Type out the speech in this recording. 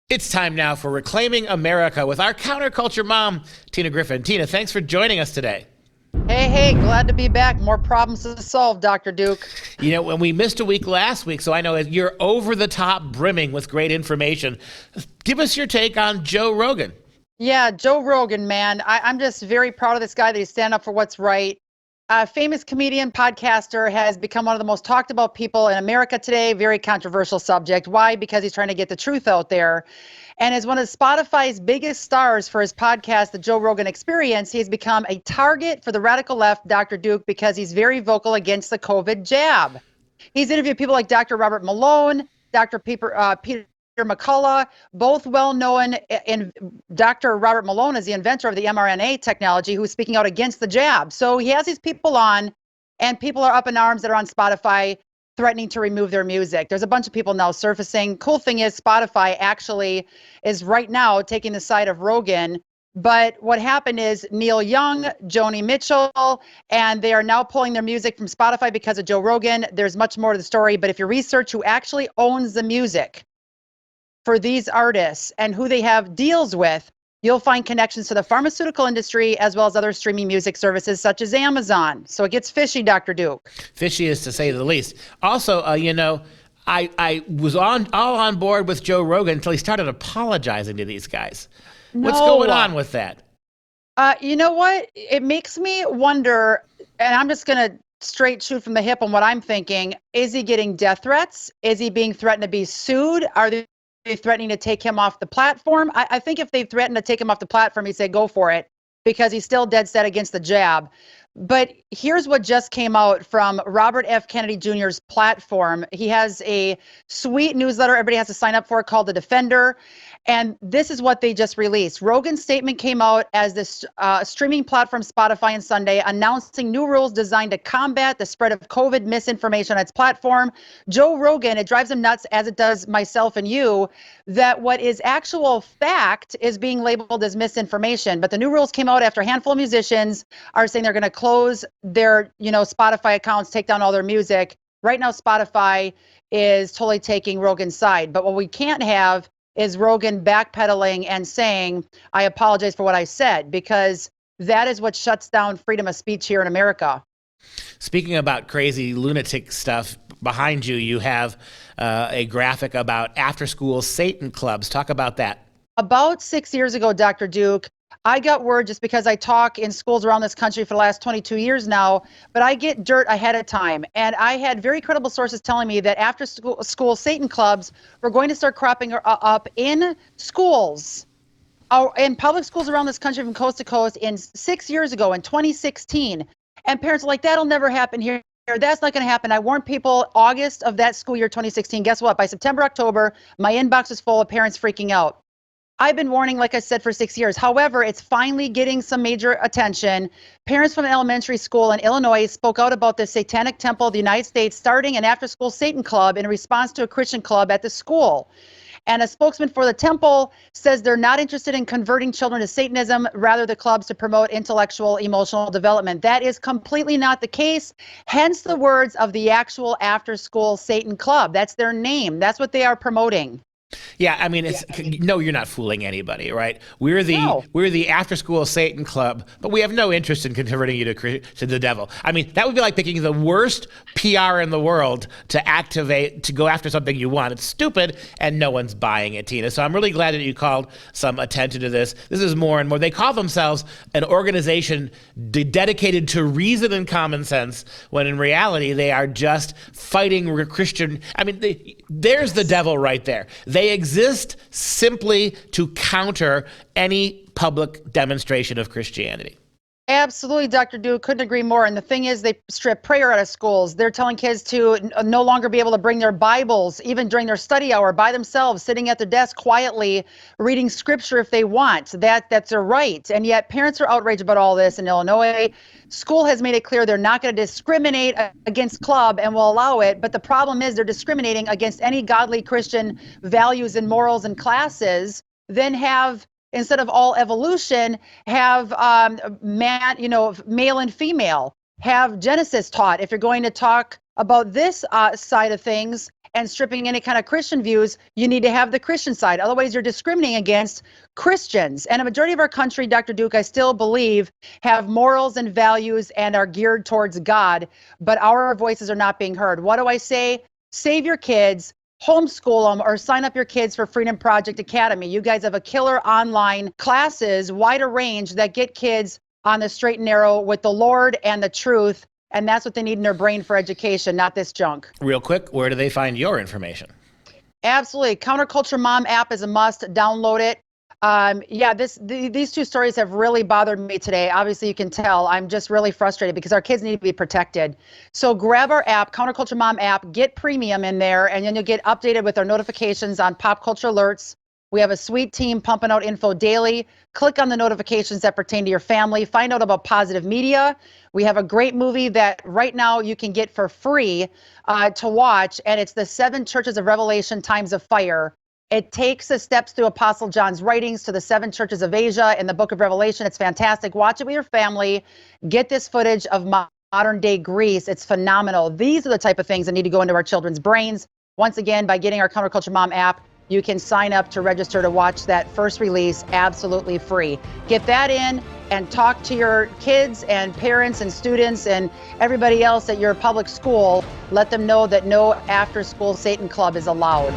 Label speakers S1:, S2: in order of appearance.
S1: It's time now for Reclaiming America with our counterculture mom, Tina Griffin. Tina, thanks for joining us today.
S2: Hey, glad to be back. More problems to solve, Dr. Duke.
S1: You know, when we missed a week last week, so I know you're over the top brimming with great information. Give us your take on Joe Rogan.
S2: Yeah, Joe Rogan, man. I'm just very proud of this guy that he's standing up for what's right. Famous comedian, podcaster, has become one of the most talked about people in America today. Very controversial subject. Why? Because he's trying to get the truth out there. And as one of Spotify's biggest stars for his podcast, The Joe Rogan Experience, he has become a target for the radical left, Dr. Duke, because he's very vocal against the COVID jab. He's interviewed people like Dr. Robert Malone, Dr. Peter McCullough, both well-known. In Dr. Robert Malone is the inventor of the mRNA technology, who's speaking out against the jab. So he has these people on, and people are up in arms that are on Spotify threatening to remove their music. There's a bunch of people now surfacing. Cool thing is Spotify actually is right now taking the side of Rogan. But what happened is Neil Young, Joni Mitchell, and they are now pulling their music from Spotify because of Joe Rogan. There's much more to the story, but if you research who actually owns the music for these artists and who they have deals with, you'll find connections to the pharmaceutical industry as well as other streaming music services such as Amazon. So it gets fishy, Dr. Duke.
S1: Fishy is to say the least. Also, I was all on board with Joe Rogan until he started apologizing to these guys. What's going on with that?
S2: You know what? It makes me wonder, and I'm just going to straight shoot from the hip on what I'm thinking. Is he getting death threats? Is he being threatened to be sued? Are they threatening to take him off the platform? I think if they threaten to take him off the platform, he'd say go for it, because he's still dead set against the jab. But here's what just came out from Robert F. Kennedy Jr.'s platform. He has a sweet newsletter everybody has to sign up for called The Defender. And this is what they just released. Rogan's statement came out as this streaming platform Spotify on Sunday, announcing new rules designed to combat the spread of COVID misinformation on its platform. Joe Rogan, it drives him nuts, as it does myself and you, that what is actual fact is being labeled as misinformation. But the new rules came out after a handful of musicians are saying they're going to close their, Spotify accounts, take down all their music. Right now, Spotify is totally taking Rogan's side. But what we can't have is Rogan backpedaling and saying, I apologize for what I said, because that is what shuts down freedom of speech here in America.
S1: Speaking about crazy lunatic stuff, behind you, you have a graphic about after-school Satan clubs. Talk about that.
S2: About 6 years ago, Dr. Duke, I got word, just because I talk in schools around this country for the last 22 years now, but I get dirt ahead of time. And I had very credible sources telling me that after school Satan clubs were going to start cropping up in schools, in public schools around this country from coast to coast 6 years ago in 2016. And parents are like, that'll never happen here. That's not going to happen. I warned people August of that school year 2016. Guess what? By September, October, my inbox was full of parents freaking out. I've been warning, like I said, for 6 years. However, it's finally getting some major attention. Parents from an elementary school in Illinois spoke out about the Satanic Temple of the United States starting an after-school Satan club in response to a Christian club at the school. And a spokesman for the temple says they're not interested in converting children to Satanism, rather the clubs to promote intellectual, emotional development. That is completely not the case. Hence the words of the actual after-school Satan club. That's their name. That's what they are promoting.
S1: Yeah, I mean, no, you're not fooling anybody, right? We're the after-school Satan club, but we have no interest in converting you to the devil. I mean, that would be like picking the worst PR in the world to go after something you want. It's stupid, and no one's buying it, Tina. So I'm really glad that you called some attention to this. This is more and more. They call themselves an organization dedicated to reason and common sense, when in reality they are just fighting Christian. I mean, there's the devil right there. They exist simply to counter any public demonstration of Christianity.
S2: Absolutely, Dr. Duke. Couldn't agree more. And the thing is, they strip prayer out of schools. They're telling kids to no longer be able to bring their Bibles, even during their study hour, by themselves, sitting at their desk quietly, reading scripture if they want. That's their right. And yet parents are outraged about all this in Illinois. School has made it clear they're not going to discriminate against club and will allow it. But the problem is they're discriminating against any godly Christian values and morals and classes, then have, instead of all evolution, have male and female, have Genesis taught if you're going to talk about this side of things, and stripping any kind of Christian views, you need to have the Christian side. Otherwise, you're discriminating against Christians. And a majority of our country, Dr. Duke, I still believe, have morals and values and are geared towards God, but our voices are not being heard. What do I say? Save your kids, homeschool them, or sign up your kids for Freedom Project Academy. You guys have a killer online classes, wider range that get kids on the straight and narrow with the Lord and the truth. And that's what they need in their brain for education, not this junk.
S1: Real quick, where do they find your information?
S2: Absolutely. Counterculture Mom app is a must. Download it. These two stories have really bothered me today. Obviously, you can tell I'm just really frustrated because our kids need to be protected. So grab our app, Counterculture Mom app, get premium in there, and then you'll get updated with our notifications on pop culture alerts. We have a sweet team pumping out info daily. Click on the notifications that pertain to your family. Find out about positive media. We have a great movie that right now you can get for free to watch, and it's the 7 Churches of Revelation Times of Fire. It takes the steps through Apostle John's writings to the 7 churches of Asia in the book of Revelation. It's fantastic. Watch it with your family. Get this footage of modern day Greece. It's phenomenal. These are the type of things that need to go into our children's brains. Once again, by getting our Counterculture Mom app, you can sign up to register to watch that first release absolutely free. Get that in and talk to your kids and parents and students and everybody else at your public school. Let them know that no after-school Satan club is allowed.